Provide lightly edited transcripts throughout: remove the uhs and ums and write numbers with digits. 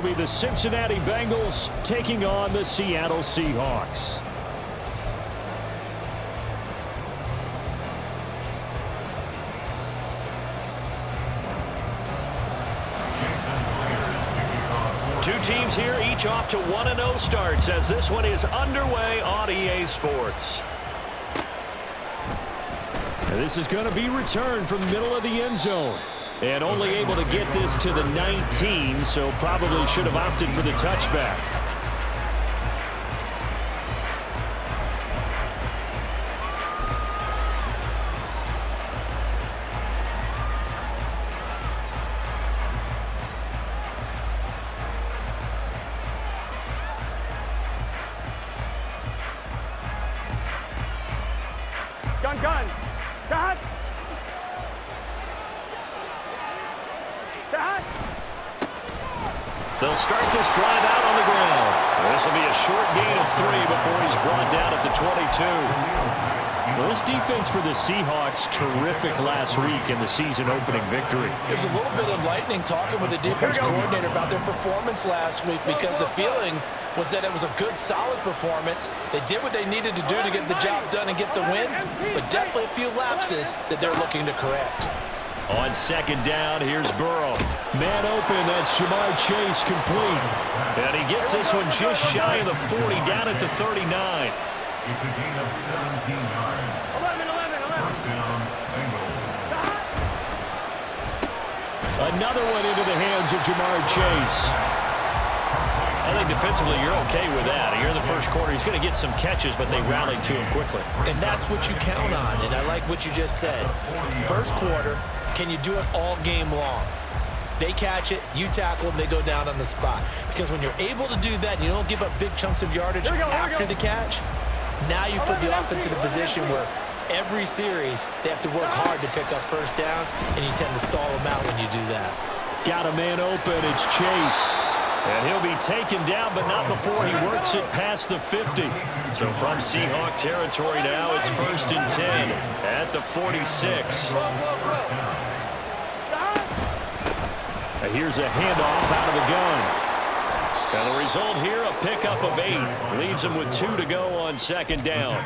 It'll be the Cincinnati Bengals taking on the Seattle Seahawks. Two teams here, each off to 1-0 starts as this one is underway on EA Sports. And this is going to be returned from the middle of the end zone. And only able to get this to the 19, so probably should have opted for the touchback. Gun. Dad. They'll start this drive out on the ground. This will be a short gain of 3 before he's brought down at the 22. Well, this defense for the Seahawks, terrific last week in the season opening victory. It was a little bit enlightening talking with the defense coordinator about their performance last week because the feeling was that it was a good, solid performance. They did what they needed to do to get the job done and get the win, but definitely a few lapses that they're looking to correct. On second down, here's Burrow. Man open, that's Jamar Chase complete. And he gets this one just shy of the 40, down at the 39. It's a gain of 17 yards. 11. First down, Bengals. Another one into the hands of Jamar Chase. I think defensively you're okay with that. Here in the first quarter, he's going to get some catches, but they rallied to him quickly. And that's what you count on, and I like what you just said. First quarter, can you do it all game long? They catch it, you tackle them, they go down on the spot. Because when you're able to do that and you don't give up big chunks of yardage after the catch, now you put the offense in a position where every series they have to work hard to pick up first downs, and you tend to stall them out when you do that. Got a man open, it's Chase. And he'll be taken down, but not before he works it past the 50. So from Seahawk territory now, it's 1st and 10 at the 46. And here's a handoff out of the gun. And the result here, a pickup of 8. Leaves him with 2 to go on second down.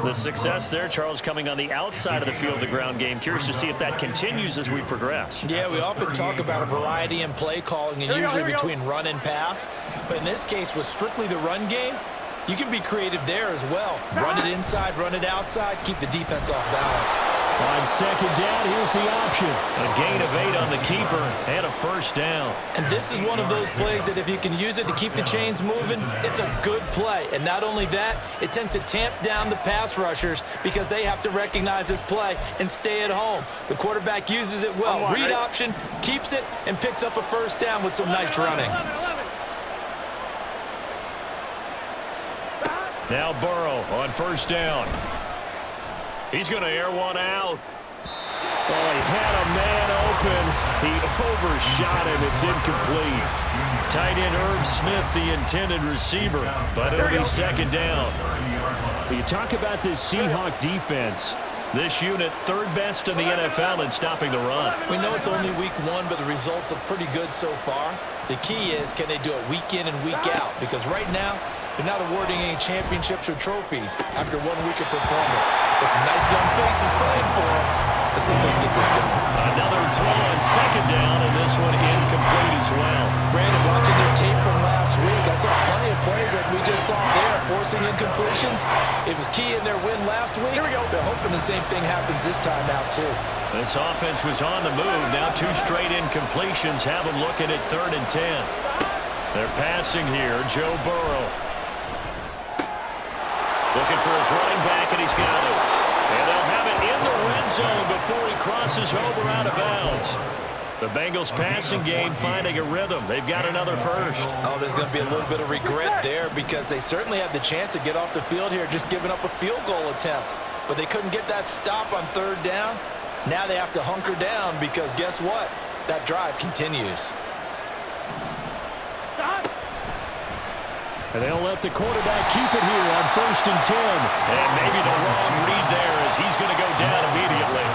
The success there, Charles, coming on the outside of the field, the ground game. Curious to see if that continues as we progress. Yeah, we often talk about a variety in play calling and usually between run and pass. But in this case, with strictly the run game, you can be creative there as well. Run it inside, run it outside, keep the defense off balance. On second down, here's the option. A gain of 8 on the keeper and a first down. And this is one of those plays that if you can use it to keep the chains moving, it's a good play. And not only that, it tends to tamp down the pass rushers because they have to recognize this play and stay at home. The quarterback uses it well. Read option, keeps it, and picks up a first down with some nice running. Now Burrow on first down. He's going to air one out. Oh, he had a man open. He overshot him. It's incomplete. Tight end Irv Smith, the intended receiver, but it'll be second down. You talk about this Seahawk defense. This unit, 3rd best in the NFL in stopping the run. We know it's only week 1, but the results look pretty good so far. The key is, can they do it week in and week out? Because right now, they're not awarding any championships or trophies after 1 week of performance. Got some nice young faces playing for them. Let's see if they can get this going. Another throw on second down, and this one incomplete as well. Brandon, watching their tape from last week, I saw plenty of plays like we just saw there, forcing incompletions. It was key in their win last week. They're hoping the same thing happens this time out, too. This offense was on the move. Now 2 straight incompletions have them looking at 3rd and 10. They're passing here, Joe Burrow. Looking for his running back, and he's got it. And they'll have it in the red zone before he crosses over out of bounds. The Bengals passing game finding a rhythm. They've got another first. Oh, there's going to be a little bit of regret there because they certainly had the chance to get off the field here, just giving up a field goal attempt. But they couldn't get that stop on 3rd down. Now they have to hunker down because guess what? That drive continues. And they'll let the quarterback keep it here on 1st and 10. And maybe the wrong read there as he's going to go down immediately.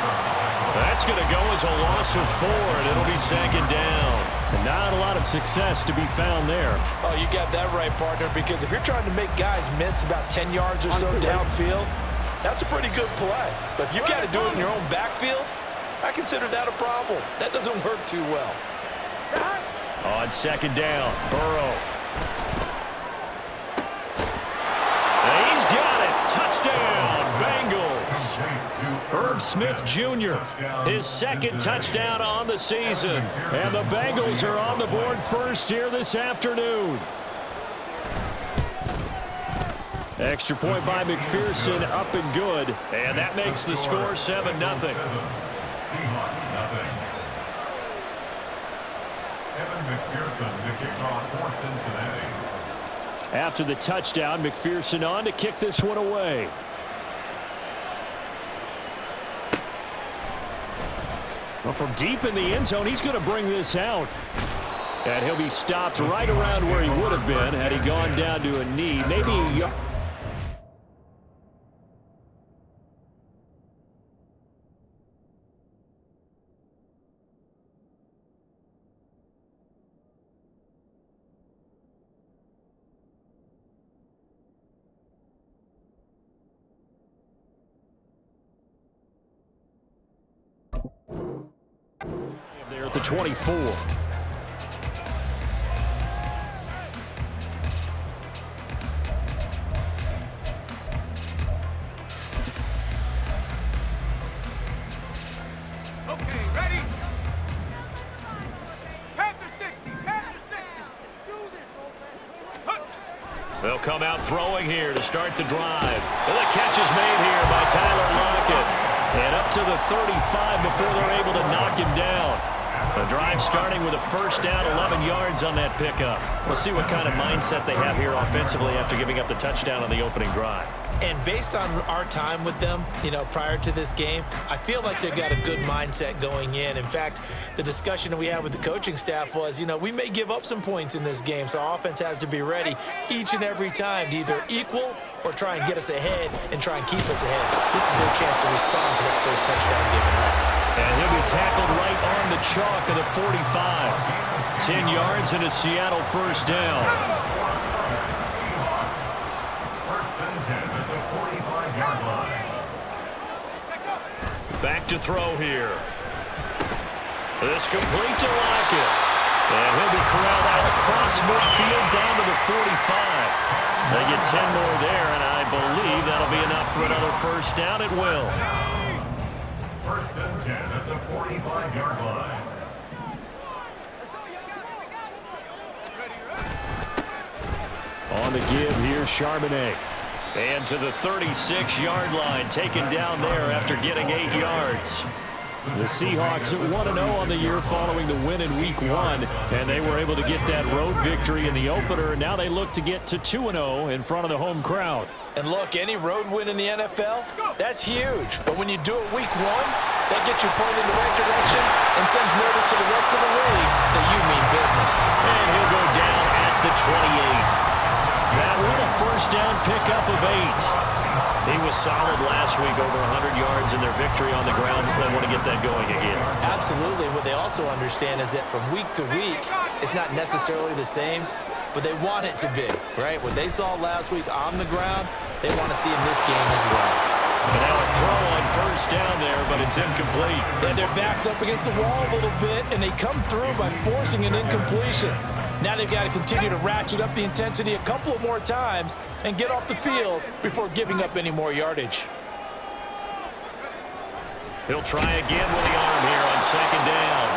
That's going to go as a loss of 4, and it'll be second down. And not a lot of success to be found there. Oh, you got that right, partner, because if you're trying to make guys miss about 10 yards or so downfield, that's a pretty good play. But if you got to do it in your own backfield, I consider that a problem. That doesn't work too well. On second down, Burrow. And he's got it. Touchdown, Bengals. Irv Smith Jr., his second touchdown on the season. And the Bengals are on the board first here this afternoon. Extra point by McPherson, up and good. And that makes the score 7-0. Seahawks nothing. Evan McPherson, the kickoff for Cincinnati. After the touchdown, McPherson on to kick this one away. Well, from deep in the end zone, he's going to bring this out. And he'll be stopped right around where he would have been had he gone down to a knee. Maybe a yard. There at the 24. Okay, ready? Panther 60, Panther 60. Do this, They'll come out throwing here to start the drive. And the catch is made here by Tyler Lockett. And up to the 35 before they're able to knock him down. The drive starting with a first down, 11 yards on that pickup. We'll see what kind of mindset they have here offensively after giving up the touchdown on the opening drive. And based on our time with them, prior to this game, I feel like they've got a good mindset going in. In fact, the discussion that we had with the coaching staff was, we may give up some points in this game, so our offense has to be ready each and every time to either equal or try and get us ahead and try and keep us ahead. This is their chance to respond to that first touchdown given up. And he'll be tackled right on the chalk of the 45. 10 yards and a Seattle first down. Back to throw here. This complete to Lockett. And he'll be corralled out across midfield down to the 45. They get 10 more there, and I believe that'll be enough for another first down. It will. First and 10 at the 45-yard line. On the give here, Charbonnet. And to the 36-yard line, taken down there after getting 8 yards. The Seahawks at 1-0 on the year following the win in Week 1, and they were able to get that road victory in the opener, and now they look to get to 2-0 in front of the home crowd. And look, any road win in the NFL, that's huge. But when you do it Week 1, that gets you pointed in the right direction and sends notice to the rest of the league that you mean business. And he'll go down at the 28. That one a first down pickup of 8. He was solid last week, over 100 yards in their victory on the ground. They want to get that going again. Absolutely. What they also understand is that from week to week, it's not necessarily the same, but they want it to be, right? What they saw last week on the ground, they want to see in this game as well. And now a throw on first down there, but it's incomplete. Yeah, their back's up against the wall a little bit, and they come through by forcing an incompletion. Now they've got to continue to ratchet up the intensity a couple of more times and get off the field before giving up any more yardage. He'll try again with the arm here on second down.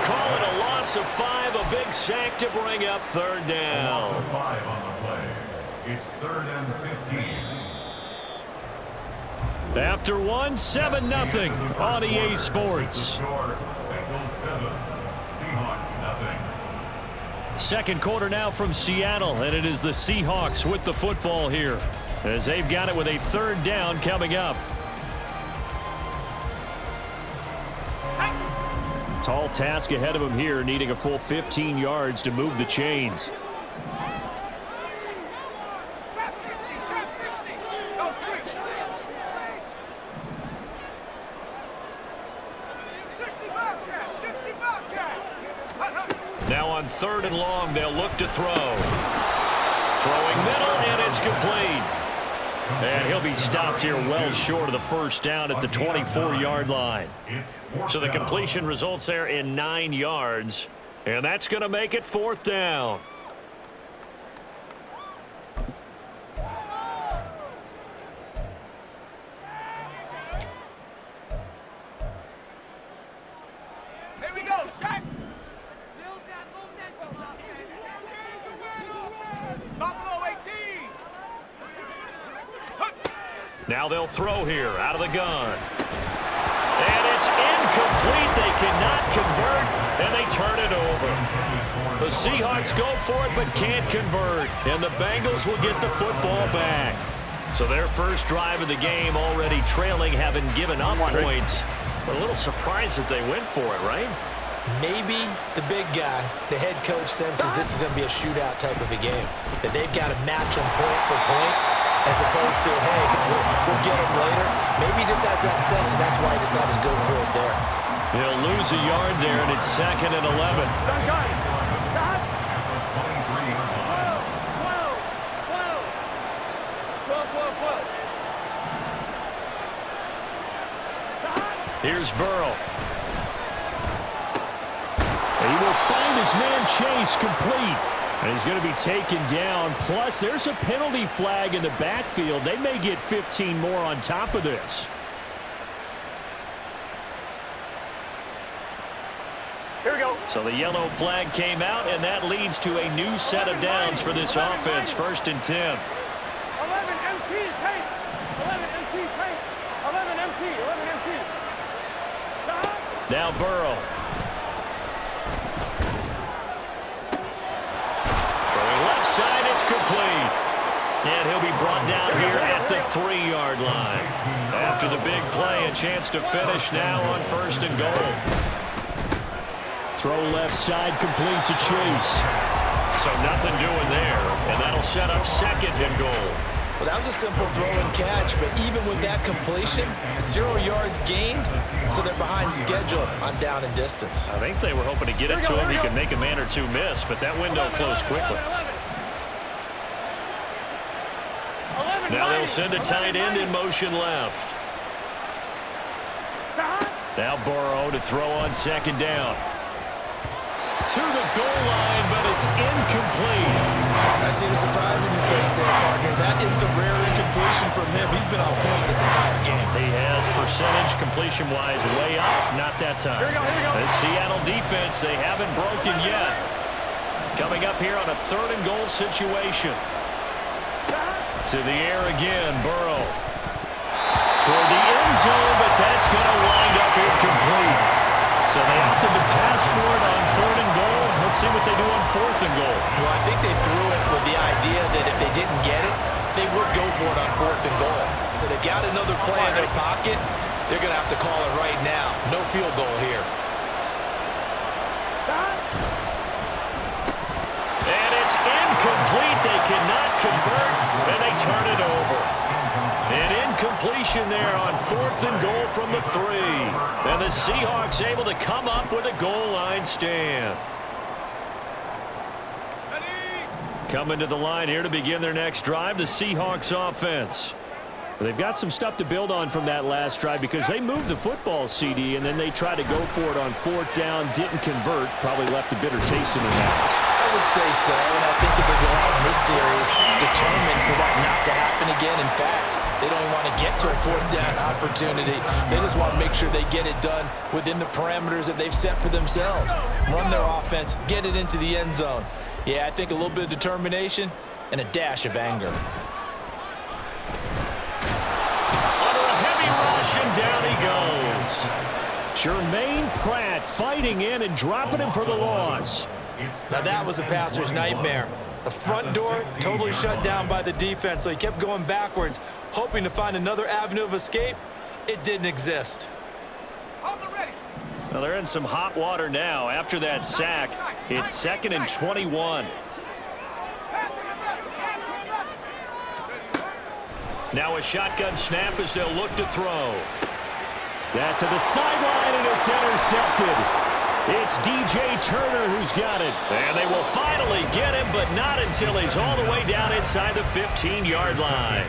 Call it a loss of 5, a big sack to bring up third down. A loss of 5 on the play. It's 3rd and 15. After 1, 7-0 on EA Sports. Bengals 7, Seahawks nothing. Second quarter now from Seattle, and it is the Seahawks with the football here as they've got it with a third down coming up. Tall task ahead of him here, needing a full 15 yards to move the chains. 3rd and long. They'll look to throw. Throwing middle, and it's complete. And he'll be stopped here well short of the first down at the 24-yard line. So the completion results there in 9 yards. And that's going to make it 4th down. Here we go, Shaq. Build that momentum up, man. Buffalo 18. Now they'll throw here out of the gun. And it's incomplete. They cannot convert, and they turn it over. The Seahawks go for it but can't convert, and the Bengals will get the football back. So their first drive of the game already trailing, having given up points. But a little surprised that they went for it, right? Maybe the big guy, the head coach, senses this is going to be a shootout type of a game, that they've got to match them point for point, as opposed to, hey, we'll get them later. Maybe he just has that sense, and that's why he decided to go for it there. He'll lose a yard there, and it's 2nd and 11. Here's Burrow. He will find his man Chase complete. And he's going to be taken down. Plus, there's a penalty flag in the backfield. They may get 15 more on top of this. Here we go. So the yellow flag came out, and that leads to a new set of downs for this offense. 1st and 10. 11 MT tape. 11 MT tape. 11 MT. 11 MT. Now Burrow. Throwing left side, it's complete. And he'll be brought down here at the 3-yard line. After the big play, a chance to finish now on 1st and goal. Throw left side, complete to Chase. So nothing doing there, and that'll set up 2nd and goal. Well, that was a simple throw and catch, but even with that completion, 0 yards gained, so they're behind schedule on down and distance. I think they were hoping to get it to him. He could make a man or two miss, but that window closed quickly. Now they'll send a tight end in motion left. Now Burrow to throw on 2nd down. To the goal line, but it's incomplete. I see the surprise in your face there, partner. That is a rare incompletion from him. He's been on point this entire game. He has percentage completion-wise way up. Not that time. Here we go. The Seattle defense, they haven't broken yet. Coming up here on a 3rd and goal situation. To the air again, Burrow. Toward the end zone, but that's going to wind up incomplete. So they opted to pass for it on 3rd and goal. Let's see what they do on 4th and goal. Well, I think they threw it with the idea that if they didn't get it, they would go for it on 4th and goal. So they've got another play in their pocket. They're going to have to call it right now. No field goal here. And it's incomplete. They cannot convert, and they turn it over. An incompletion there on 4th and goal from the 3. And the Seahawks able to come up with a goal line stand. Coming to the line here to begin their next drive, the Seahawks offense. They've got some stuff to build on from that last drive because they moved the football, CD, and then they tried to go for it on 4th down, didn't convert, probably left a bitter taste in their mouths. I would say so, and I think that they're going out in this series determined for that not to happen again. In fact, they don't even want to get to a 4th down opportunity. They just want to make sure they get it done within the parameters that they've set for themselves. Run their offense, get it into the end zone. Yeah, I think a little bit of determination and a dash of anger. Under a heavy rush, and down he goes. Jermaine Pratt fighting in and dropping him for the loss. Now that was a passer's nightmare. The front door totally shut down by the defense, so he kept going backwards, hoping to find another avenue of escape. It didn't exist. Well, they're in some hot water now. After that sack, it's 2nd and 21. Now a shotgun snap as they'll look to throw. That to the sideline, and it's intercepted. It's DJ Turner who's got it. And they will finally get him, but not until he's all the way down inside the 15-yard line.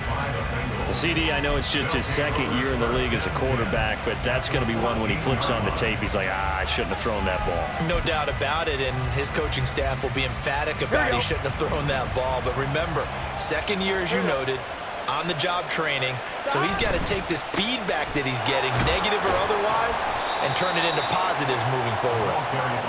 CD, I know it's just his second year in the league as a quarterback, but that's going to be one when he flips on the tape. He's like, I shouldn't have thrown that ball. No doubt about it, and his coaching staff will be emphatic about he shouldn't have thrown that ball. But remember, second year, as you noted, on-the-job training, so he's got to take this feedback that he's getting, negative or otherwise, and turn it into positives moving forward.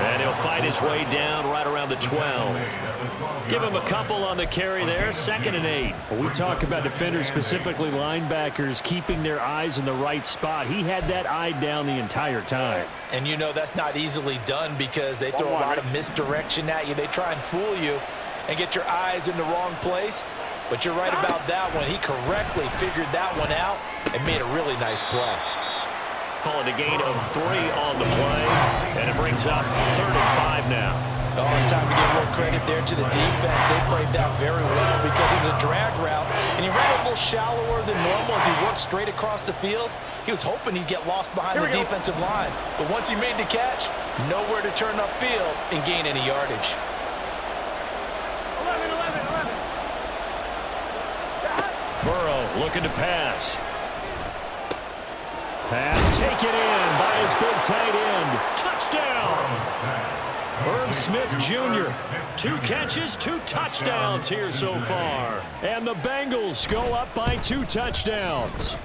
And he'll fight his way down right around the 12. Give him a couple on the carry there, 2nd and 8. Well, we talk about defenders, specifically linebackers, keeping their eyes in the right spot. He had that eye down the entire time. And you know that's not easily done because they throw a lot of misdirection at you. They try and fool you and get your eyes in the wrong place. But you're right about that one. He correctly figured that one out and made a really nice play. Calling a gain of 3 on the play, and it brings up 3rd and 5 now. Oh, it's time to give more credit there to the defense. They played that very well because it was a drag route, and he ran a little shallower than normal as he worked straight across the field. He was hoping he'd get lost behind the defensive line, but once he made the catch, nowhere to turn upfield and gain any yardage. 11, 11, 11. Burrow looking to pass. Pass taken in by his big tight end. Touchdown! Herb Smith Jr. 2 catches, 2 touchdowns here so far. And the Bengals go up by 2 touchdowns.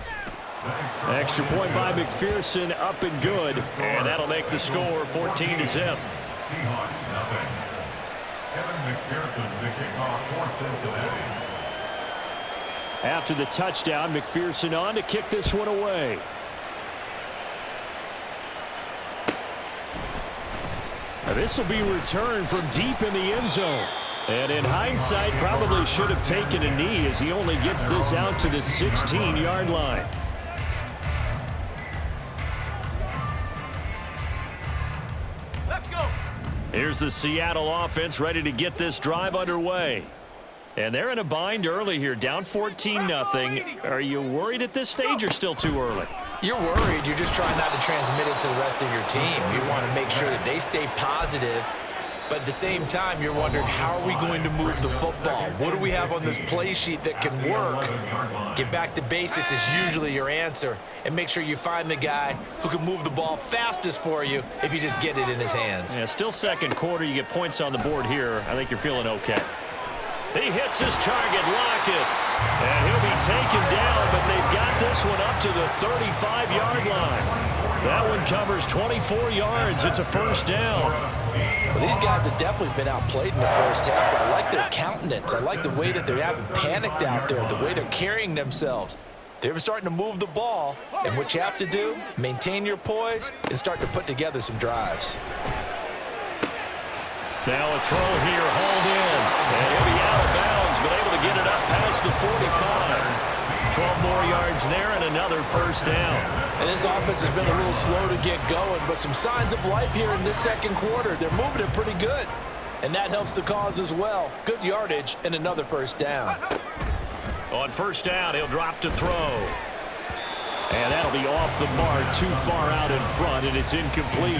Extra point by McPherson, up and good. And that'll make the score 14-0. Seahawks, nothing. Kevin McPherson, the kickoff for Cincinnati. After the touchdown, McPherson on to kick this one away. This will be returned from deep in the end zone. And in hindsight, probably should have taken a knee as he only gets this out to the 16-yard line. Let's go. Here's the Seattle offense ready to get this drive underway. And they're in a bind early here, down 14-0. Are you worried at this stage or still too early? You're worried. You're just trying not to transmit it to the rest of your team. You want to make sure that they stay positive. But at the same time, you're wondering, how are we going to move the football? What do we have on this play sheet that can work? Get back to basics is usually your answer. And make sure you find the guy who can move the ball fastest for you if you just get it in his hands. Yeah, still second quarter. You get points on the board here. I think you're feeling okay. He hits his target, Lockett. And he'll be taken down, but they've got this one up to the 35-yard line. That one covers 24 yards. It's a first down. Well, these guys have definitely been outplayed in the first half, but I like their countenance. I like the way that they haven't panicked out there, the way they're carrying themselves. They're starting to move the ball, and what you have to do, maintain your poise and start to put together some drives. Now a throw here, hauled in. And he'll be out of bounds, but able to get it up past the 45. 12 more yards there and another first down. And this offense has been a little slow to get going, but some signs of life here in this second quarter. They're moving it pretty good, and that helps the cause as well. Good yardage and another first down. On first down, he'll drop to throw. And that'll be off the mark, too far out in front, and it's incomplete.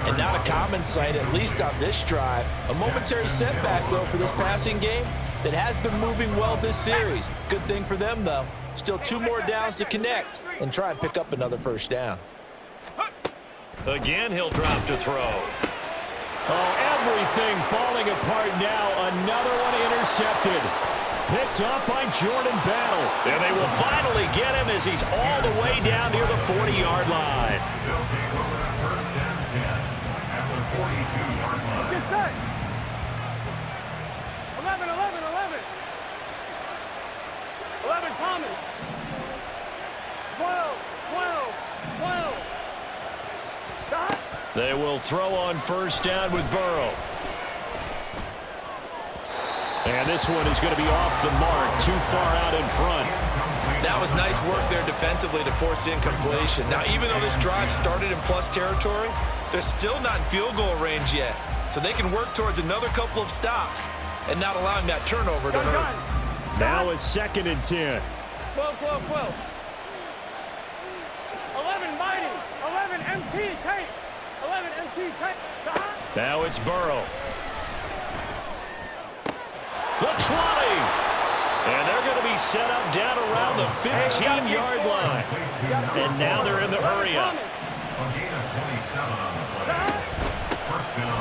And not a common sight, at least on this drive. A momentary setback, though, for this passing game that has been moving well this series. Good thing for them, though. Still 2 more downs to connect and try and pick up another first down. Again, he'll drop to throw. Oh, everything falling apart now. Another one intercepted. Picked up by Jordan Battle. And they will finally get him as he's all the way down near the 40-yard line. They'll take over first and 10 at the 42-yard line. Get set. 11, 11, 11. 11, Thomas. 12, 12, 12. Stop. They will throw on first down with Burrow. And this one is going to be off the mark, too far out in front. That was nice work there defensively to force incompletion. Now, even though this drive started in plus territory, they're still not in field goal range yet. So they can work towards another couple of stops and not allowing that turnover to hurt. Now a 2nd and 10. 12, 12, 12. 11, Mighty. 11, MT, tape. 11, Now it's Burrow. The 20. And they're going to be set up down around the 15-yard line. And now they're in the hurry-up.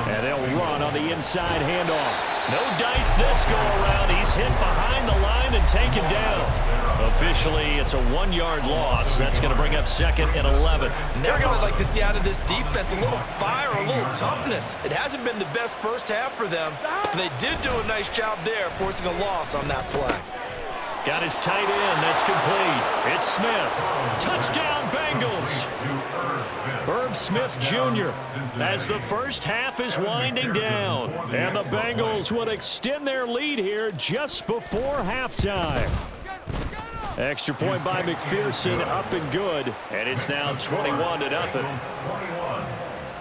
And they'll run on the inside handoff. No dice this go-around. He's hit behind the line and taken down. Officially, it's a 1-yard loss. That's going to bring up 2nd and 11. And that's what I'd like to see out of this defense, a little fire, a little toughness. It hasn't been the best first half for them, but they did do a nice job there, forcing a loss on that play. Got his tight end. That's complete. It's Smith. Touchdown, Bengals. Irv Smith Jr. as the first half is winding down. And the Bengals would extend their lead here just before halftime. Extra point by McPherson, up and good. And it's now 21-0. 21.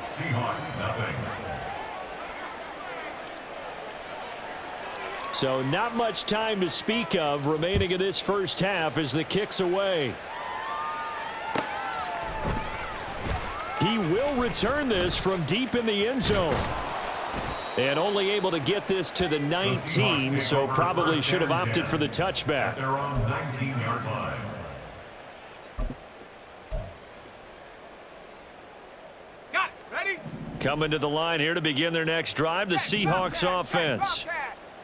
Seahawks, nothing. So not much time to speak of remaining in this first half as the kick's away. He will return this from deep in the end zone. And only able to get this to the 19, so probably should have opted for the touchback. They're on 19-yard line. Got it. Ready? Coming to the line here to begin their next drive, the Seahawks offense.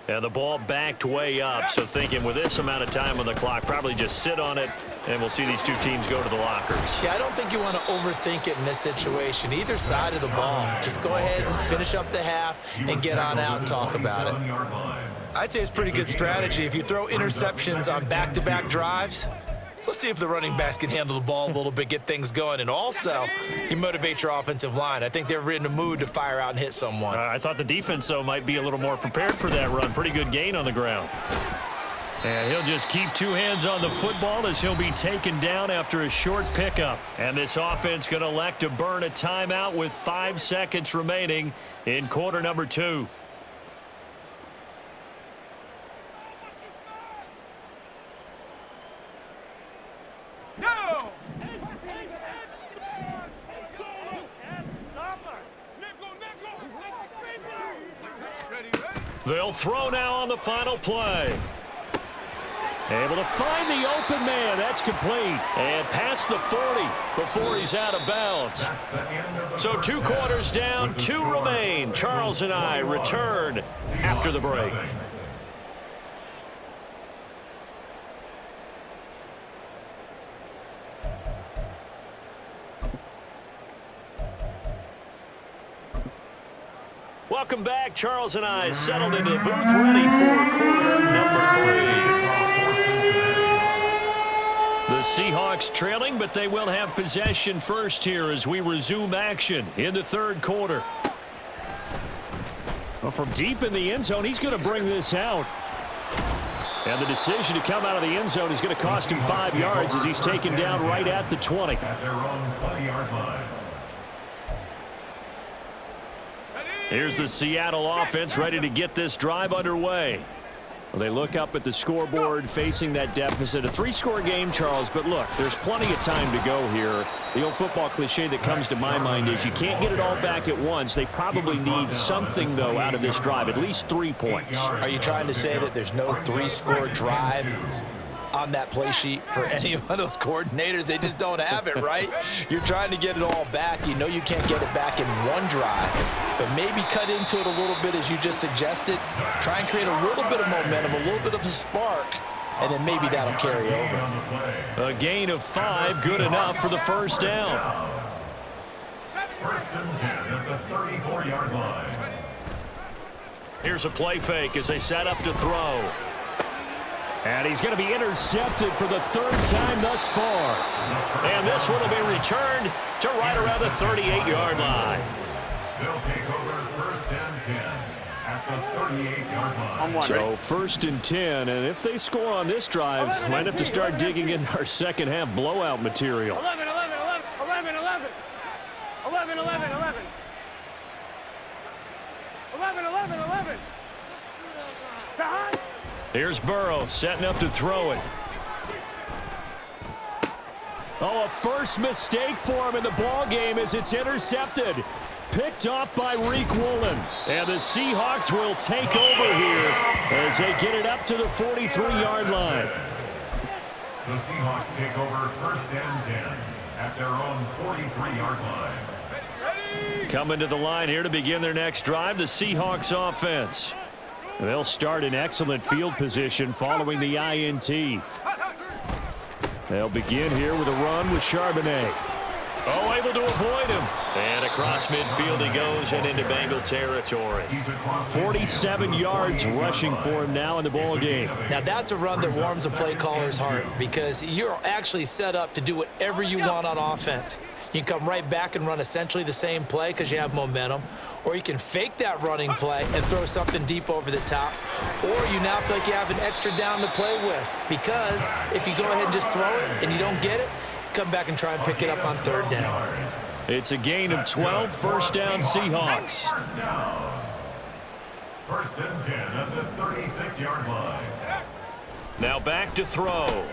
And the ball backed way up, so thinking with this amount of time on the clock, probably just sit on it, and we'll see these two teams go to the lockers. Yeah, I don't think you want to overthink it in this situation. Either side of the ball. Just go ahead and finish up the half and get on out and talk about it. I'd say it's pretty good strategy. If you throw interceptions on back-to-back drives, let's see if the running backs can handle the ball a little bit, get things going. And also, you motivate your offensive line. I think they're in the mood to fire out and hit someone. I thought the defense, though, might be a little more prepared for that run. Pretty good gain on the ground. And he'll just keep two hands on the football as he'll be taken down after a short pickup. And this offense going to elect to burn a timeout with 5 seconds remaining in quarter number 2. They'll throw now on the final play. Able to find the open man. That's complete. And past the 40 before he's out of bounds. So 2 quarters down, 2 remain. Charles and I return after the break. Welcome back. Charles and I settled into the booth, ready for quarter number 3. The Seahawks trailing, but they will have possession first here as we resume action in the third quarter. Well, from deep in the end zone, he's going to bring this out. And the decision to come out of the end zone is going to cost him 5 yards as he's taken down right at the 20. At their own 20-yard line. Here's the Seattle offense ready to get this drive underway. Well, they look up at the scoreboard facing that deficit. A 3-score game, Charles, but look, there's plenty of time to go here. The old football cliche that comes to my mind is you can't get it all back at once. They probably need something, though, out of this drive, at least 3 points. Are you trying to say that there's no 3-score drive on that play sheet for any one of those coordinators? They just don't have it, right? You're trying to get it all back. You know you can't get it back in one drive, but maybe cut into it a little bit as you just suggested. Try and create a little bit of momentum, a little bit of a spark, and then maybe that'll carry over. A gain of 5, good enough for the first down. First and 10 at the 34-yard line. Here's a play fake as they set up to throw. And he's going to be intercepted for the 3rd time thus far. And this one will be returned to right around the 38-yard line. They'll take over first and 10 at the 38-yard line. So 1st and 10, and if they score on this drive, might have to start digging in our second half blowout material. 11, 11, 11, 11, 11. 11, 11, 11. 11, 11, 11. Behind. Here's Burrow setting up to throw it. Oh, a first mistake for him in the ball game as it's intercepted. Picked off by Reek Woolen. And the Seahawks will take over here as they get it up to the 43-yard line. The Seahawks take over first and 10 at their own 43-yard line. Coming to the line here to begin their next drive, the Seahawks offense. They'll start in excellent field position following the INT. They'll begin here with a run with Charbonnet. Oh, able to avoid him. And across midfield he goes and into Bengal territory. 47 yards rushing for him now in the ball game. Now that's a run that warms a play caller's heart because you're actually set up to do whatever you want on offense. You can come right back and run essentially the same play because you have momentum, or you can fake that running play and throw something deep over the top, or you now feel like you have an extra down to play with because if you go ahead and just throw it and you don't get it, come back and try and pick it up on third down. It's a gain of 12, first down Seahawks. First and 10 at the 36-yard line. Now back to throw.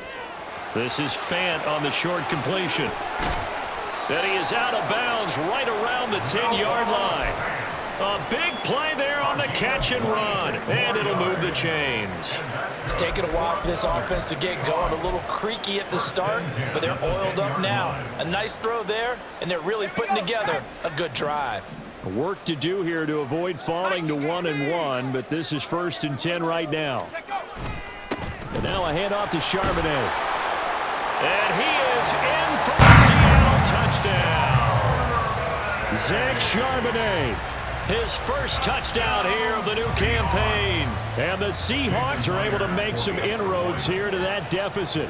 This is Fant on the short completion. And he is out of bounds right around the 10-yard line. A big play there on the catch and run, and it'll move the chains. It's taken a while for this offense to get going. A little creaky at the start, but they're oiled up now. A nice throw there, and they're really putting together a good drive. Work to do here to avoid falling to 1-1, but this is first and 10 right now. And now a handoff to Charbonnet. And he is in for a Seattle touchdown. Zach Charbonnet. His first touchdown here of the new campaign. And the Seahawks are able to make some inroads here to that deficit.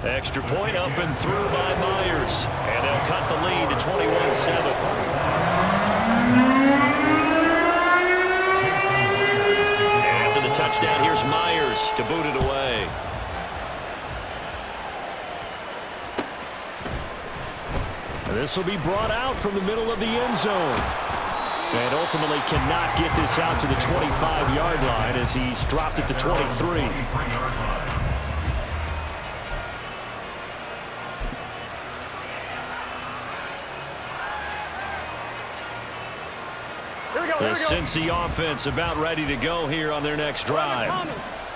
Extra point up and through by Myers. And they'll cut the lead to 21-7. After the touchdown, here's Myers to boot it away. This will be brought out from the middle of the end zone. And ultimately cannot get this out to the 25-yard line as he's dropped at the 23. The Cincy offense about ready to go here on their next drive.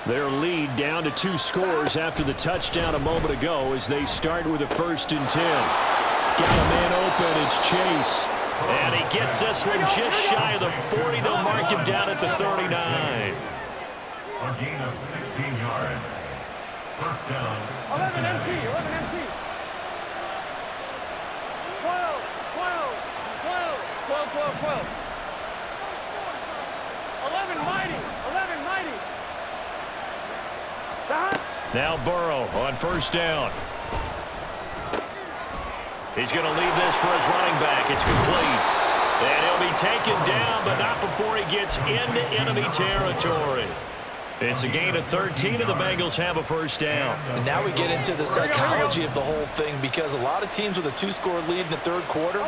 Their lead down to 2 scores after the touchdown a moment ago as they start with a first and 10. Got a man open, it's Chase. And he gets this one just shy of the 40. They'll mark him down at the 39. A gain of 16 yards. First down, 11 MT, 11 MT. 12, 12, 12, 12, 12, 12. 11 mighty, 11 mighty. Now Burrow on first down. He's going to leave this for his running back. It's complete. And he'll be taken down, but not before he gets into enemy territory. It's a gain of 13, and the Bengals have a first down. And now we get into the psychology of the whole thing because a lot of teams with a 2-score lead in the third quarter,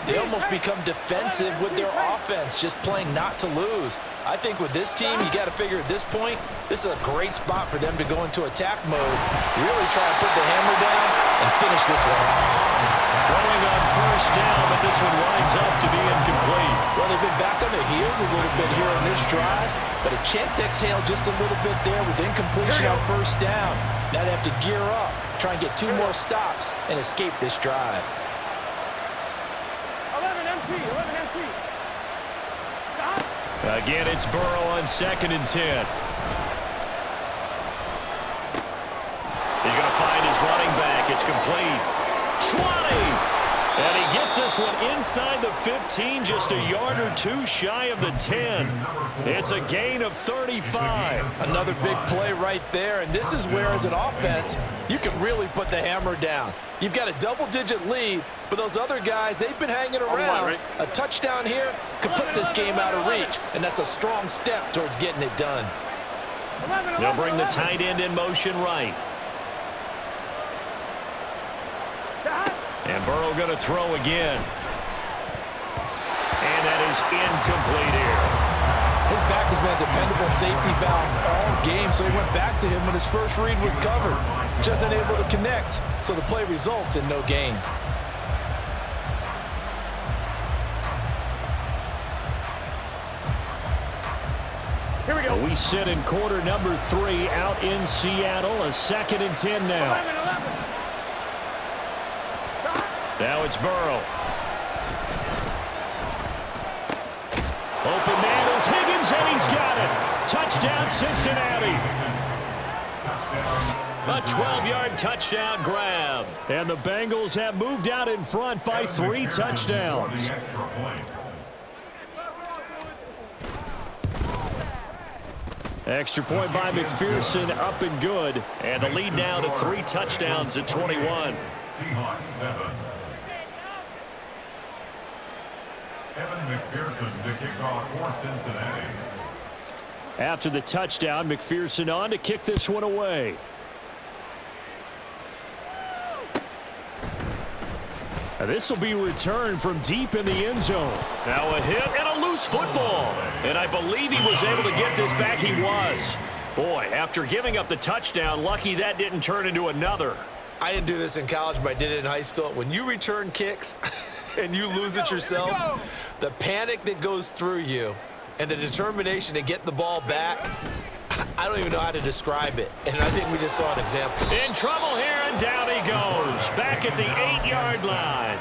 they almost become defensive with their offense, just playing not to lose. I think with this team, you got to figure at this point, this is a great spot for them to go into attack mode, really try to put the hammer down and finish this one off. Throwing on first down, but this one winds up to be incomplete. Well, they've been back on their heels a little bit here on this drive, but a chance to exhale just a little bit there with incompletion on first down. Now they have to gear up, try and get 2 more stops, and escape this drive. 11 MT, 11 MT. Again, it's Burrow on second and 10. He's going to find his running back. It's complete. 20! And he gets this one inside the 15, just a yard or 2 shy of the 10. It's a gain of 35. Another big play right there, and this is where, as an offense, you can really put the hammer down. You've got a double-digit lead, but those other guys, they've been hanging around. A touchdown here could put this game out of reach, and that's a strong step towards getting it done. They'll bring the tight end in motion right. And Burrow going to throw again. And that is incomplete here. His back has been a dependable safety valve all game, so he went back to him when his first read was covered. Just unable to connect, so the play results in no gain. Here we go. We sit in quarter number 3 out in Seattle. A 2nd and 10 now. 11. Now it's Burrow. Open man is Higgins, and he's got it. Touchdown, Cincinnati. A 12-yard touchdown grab. And the Bengals have moved out in front by 3 touchdowns. Extra point by McPherson, up and good. And the lead now to 3 touchdowns at 21. Seahawks 7. Evan McPherson to kick off for Cincinnati. After the touchdown, McPherson on to kick this one away. And this will be returned from deep in the end zone. Now a hit and a loose football. And I believe he was able to get this back. He was. Boy, after giving up the touchdown, lucky that didn't turn into another. I didn't do this in college, but I did it in high school. When you return kicks and you lose it yourself, the panic that goes through you and the determination to get the ball back, I don't even know how to describe it. And I think we just saw an example. In trouble here, and down he goes. Back at the 8-yard line.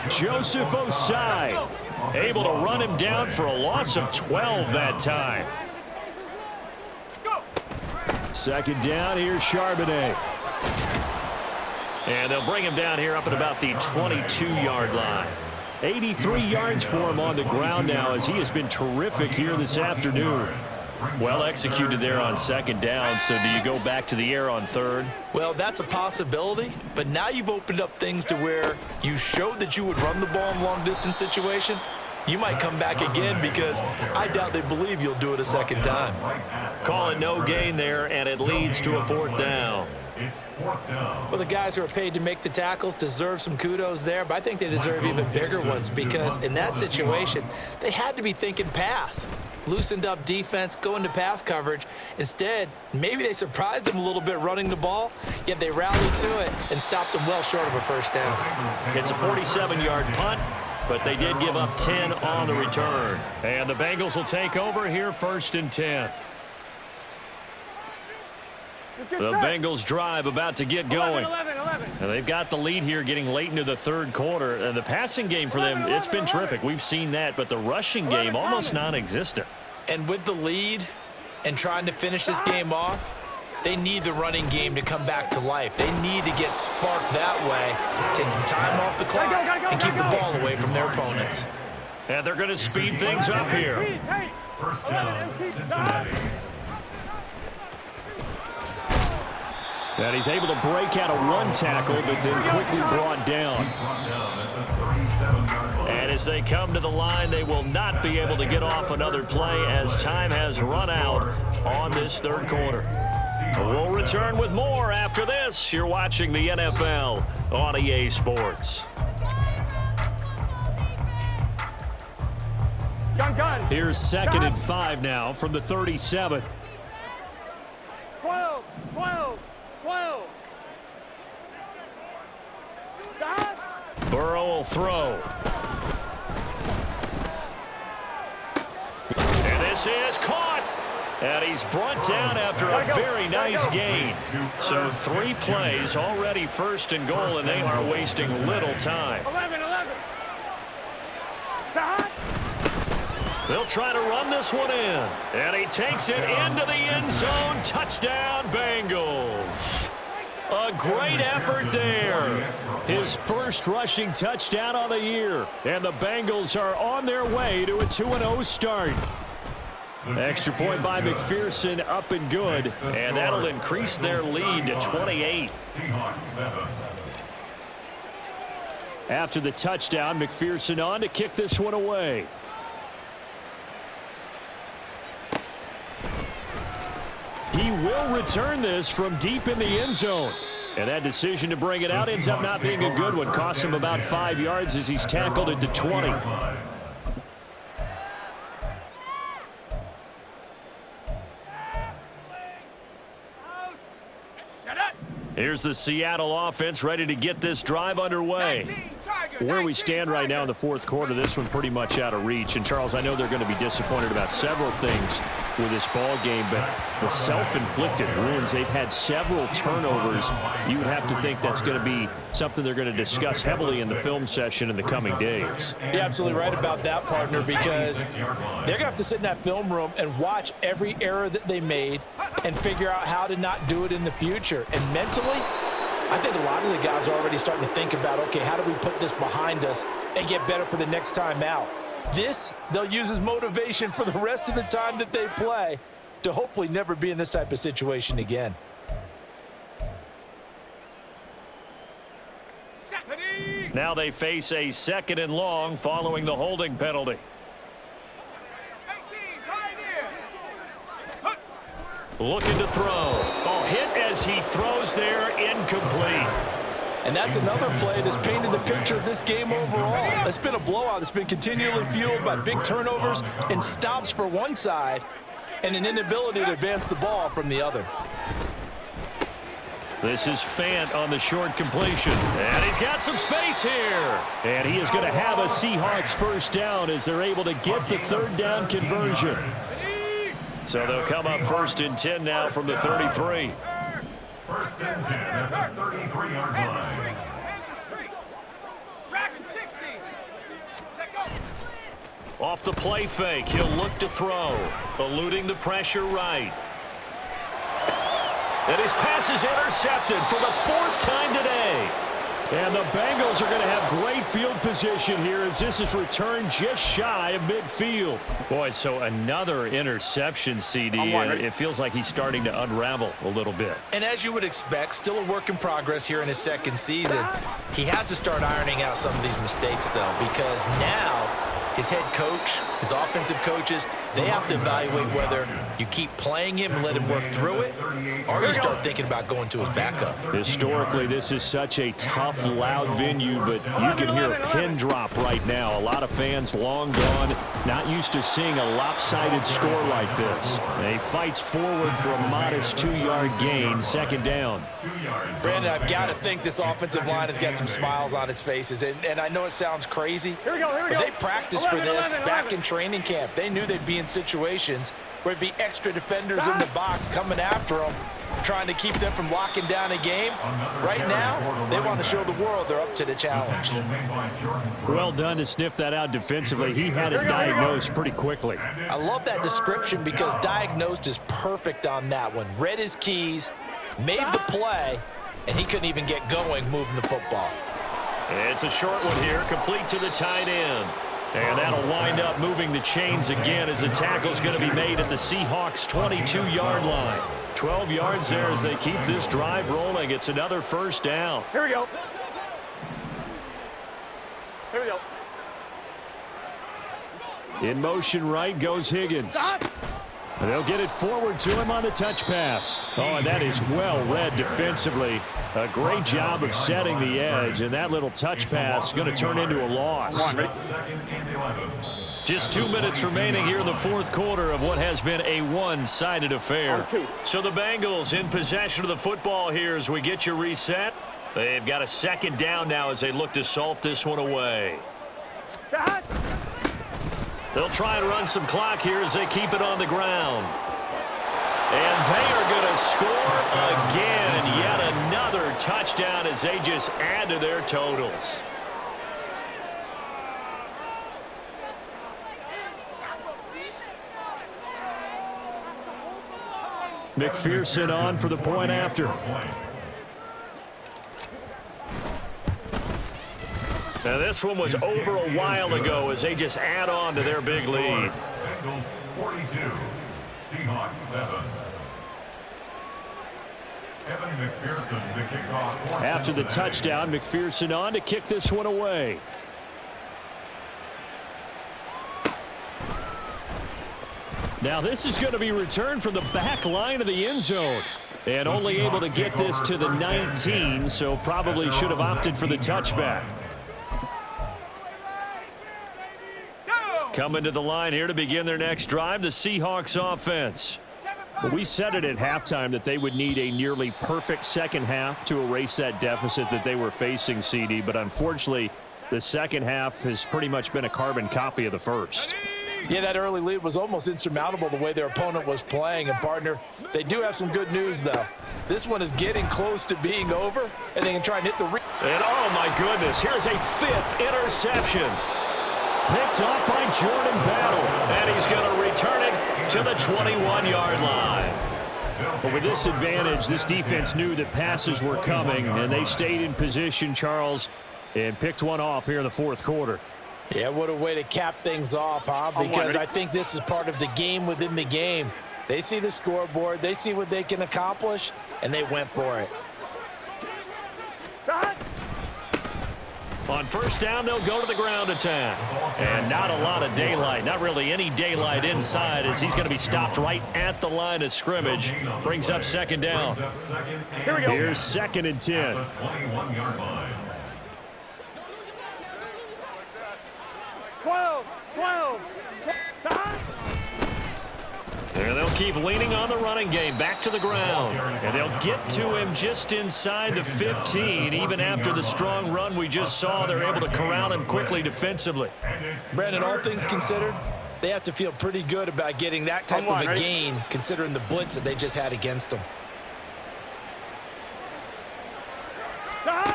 Joseph Osai able to run him down for a loss of 12 that time. 2nd down, here's Charbonnet. And they'll bring him down here up at about the 22-yard line. 83 yards for him on the ground now, as he has been terrific here this afternoon. Well executed there on 2nd down. So do you go back to the air on 3rd? Well, that's a possibility, but now you've opened up things to where you showed that you would run the ball in long-distance situation. You might come back again, because I doubt they believe you'll do it a 2nd time. Call it no gain there, and it leads to a 4th down. It's 4th down. Well, the guys who are paid to make the tackles deserve some kudos there, but I think they deserve even bigger ones, because in that situation, they had to be thinking pass. Loosened up defense, going to pass coverage. Instead, maybe they surprised them a little bit running the ball, yet they rallied to it and stopped them well short of a 1st down. It's a 47-yard punt, but they did give up 10 on the return. And the Bengals will take over here, 1st and 10. The Bengals drive about to get going. 11. And they've got the lead here getting late into the 3rd quarter. And the passing game for them, it's been terrific. We've seen that, but the rushing game almost non-existent. And with the lead and trying to finish this game off, they need the running game to come back to life. They need to get sparked that way, take some time off the clock, and keep the ball away from their opponents. And they're going to speed things up here. 1st down, Cincinnati. And he's able to break out of 1 tackle, but then quickly brought down. And as they come to the line, they will not be able to get off another play, as time has run out on this 3rd quarter. We'll return with more after this. You're watching the NFL on EA Sports. Gun. Here's 2nd and 5 now from the 37. 12. Burrow will throw. And this is caught. And he's brought down after a very nice gain. So 3 plays, already 1st and goal, and they are wasting little time. 11. They'll try to run this one in. And he takes it into the end zone. Touchdown, Bengals. A great effort there. His 1st rushing touchdown on the year. And the Bengals are on their way to a 2-0 start. Extra point by McPherson, up and good. And that'll increase their lead to 28. Seahawks 7. After the touchdown, McPherson on to kick this one away. He will return this from deep in the end zone. And that decision to bring it out ends up not being a good one. Costs him about 5 yards as he's tackled it to 20. Here's the Seattle offense ready to get this drive underway. Where we stand right now in the 4th quarter, this one pretty much out of reach. And, Charles, I know they're going to be disappointed about several things. with this ball game, but the self-inflicted wounds, they've had several turnovers. You would have to think that's going to be something they're going to discuss heavily in the film session in the coming days. You're absolutely right about that, partner, because they're going to have to sit in that film room and watch every error that they made and figure out how to not do it in the future. And mentally, I think a lot of the guys are already starting to think about, okay, how do we put this behind us and get better for the next time out? This, they'll use as motivation for the rest of the time that they play to hopefully never be in this type of situation again. Now they face a 2nd and long following the holding penalty. Looking to throw. Oh, hit as he throws there, incomplete. And that's another play that's painted the picture of this game overall. It's been a blowout. It's been continually fueled by big turnovers and stops for one side and an inability to advance the ball from the other. This is Fant on the short completion. And he's got some space here. And he is going to have a Seahawks first down as they're able to get the 3rd down conversion. So they'll come up 1st and 10 now from the 33. 1st and 10 at the 33-yard line. Off the play fake, he'll look to throw, eluding the pressure right. And his pass is intercepted for the 4th time today. And the Bengals are going to have great field position here as this is returned just shy of midfield. Boy, so another interception, CD, and it feels like he's starting to unravel a little bit. And as you would expect, still a work in progress here in his 2nd season. He has to start ironing out some of these mistakes, though, because now his head coach, his offensive coaches, they have to evaluate whether you keep playing him and let him work through it, or you start thinking about going to his backup. Historically, this is such a tough, loud venue, but you can hear a pin drop right now. A lot of fans long gone, not used to seeing a lopsided score like this. He fights forward for a modest 2-yard gain, 2nd down. Brandon, I've got to think this offensive line has got some smiles on its faces, and I know it sounds crazy, but they practiced for this back in training camp. They knew they'd be in situations where it'd be extra defenders in the box coming after them, trying to keep them from locking down a game. Right now, they want to show the world they're up to the challenge. Well done to sniff that out defensively. He had it diagnosed pretty quickly. I love that description because diagnosed is perfect on that one. Read his keys, made the play, and he couldn't even get going moving the football. It's a short one here, complete to the tight end. And that'll wind up moving the chains again as the tackle's going to be made at the Seahawks' 22-yard line. 12 yards there as they keep this drive rolling. It's another 1st down. Here we go. Here we go. In motion right goes Higgins. They'll get it forward to him on the touch pass. Oh, and that is well read defensively. A great job of setting the edge, and that little touch pass is going to turn into a loss. Just 2 minutes remaining here in the 4th quarter of what has been a one-sided affair. So the Bengals in possession of the football here as we get you reset. They've got a 2nd down now as they look to salt this one away. They'll try and run some clock here as they keep it on the ground. And they are going to score again. Yet another touchdown as they just add to their totals. McPherson on for the point after. Now this one was over a while ago as they just add on to their big lead. Bengals 42, Seahawks 7. Evan McPherson to kick off. After the touchdown, McPherson on to kick this one away. Now this is going to be returned from the back line of the end zone. And only able to get this to the 19, so probably should have opted for the touchback. Coming to the line here to begin their next drive, the Seahawks offense. Well, we said it at halftime that they would need a nearly perfect second half to erase that deficit that they were facing, CD. But unfortunately, the second half has pretty much been a carbon copy of the first. Yeah, that early lead was almost insurmountable the way their opponent was playing. And, partner, they do have some good news, though. This one is getting close to being over, and they can try and hit the And, oh, my goodness, here's a 5th interception. Picked off by Jordan Battle, and he's going to return it to the 21-yard line. But with this advantage, this defense knew that passes were coming, and they stayed in position, Charles, and picked one off here in the fourth quarter. Yeah, what a way to cap things off, huh? Because I think this is part of the game within the game. They see the scoreboard, they see what they can accomplish, and they went for it. On first down, they'll go to the ground attack. And not a lot of daylight, not really any daylight inside, as he's going to be stopped right at the line of scrimmage. Brings up second down. Here we go. Here's 2nd and 10. 21-yard line. 12. And they'll keep leaning on the running game, back to the ground. And they'll get to him just inside the 15. Even after the strong run we just saw, they're able to corral him quickly defensively. Brandon, all things considered, they have to feel pretty good about getting that type of a gain, considering the blitz that they just had against them. On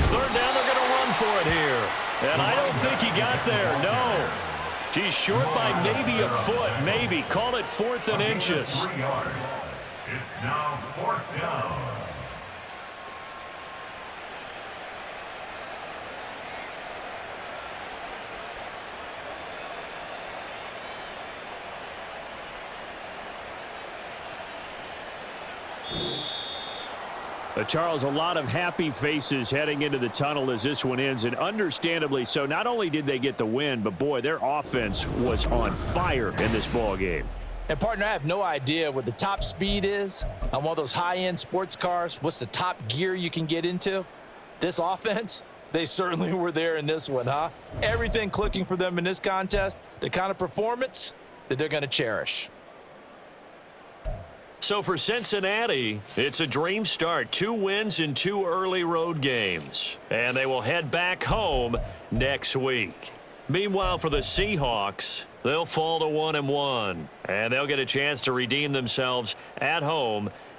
third down, they're going to run for it here. And I don't think he got there, no. He's short by maybe a foot, maybe. Call it 4th and inches. 3 yards. It's now 4th down. Charles, a lot of happy faces heading into the tunnel as this one ends, and understandably so. Not only did they get the win, but, boy, their offense was on fire in this ball game. And, partner, I have no idea what the top speed is on one of those high-end sports cars. What's the top gear you can get into? This offense, they certainly were there in this one, huh? Everything clicking for them in this contest, the kind of performance that they're going to cherish. So for Cincinnati, it's a dream start. 2 wins in 2 early road games. And they will head back home next week. Meanwhile, for the Seahawks, they'll fall to 1-1. And they'll get a chance to redeem themselves at home